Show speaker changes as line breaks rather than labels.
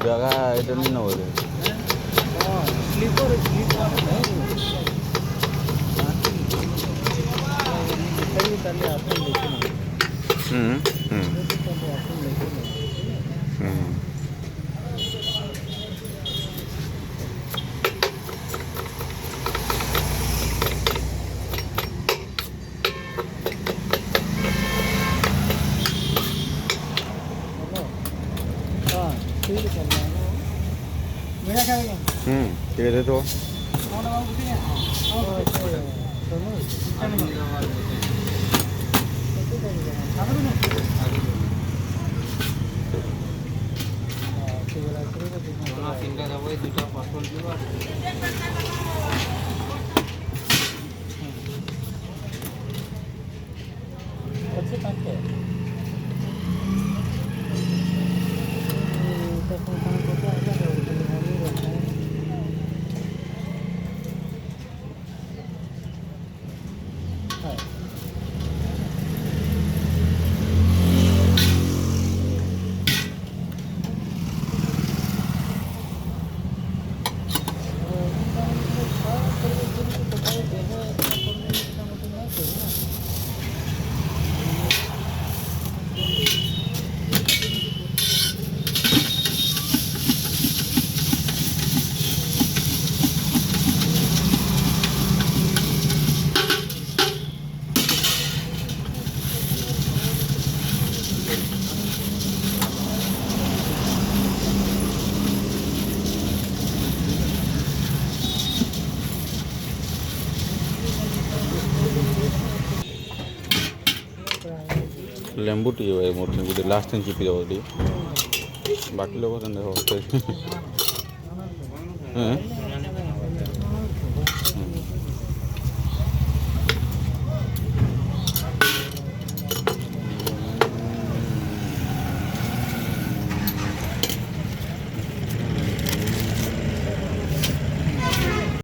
জায়গা এটা নিয়ে নেবো রে। হুম হুম হুম হুম ঠিক আছে তো
তিনটা দেবো দুটো পটল দিব
ଲେମ୍ବୁ ଟିକେ ଭାଇ ମୋର ଗୋଟେ ଲାଷ୍ଟ ଟାଇମ୍ ଚିପି ଦେବ ଟିକେ ବାକି ଲୋକ ସେମିତି ହବ।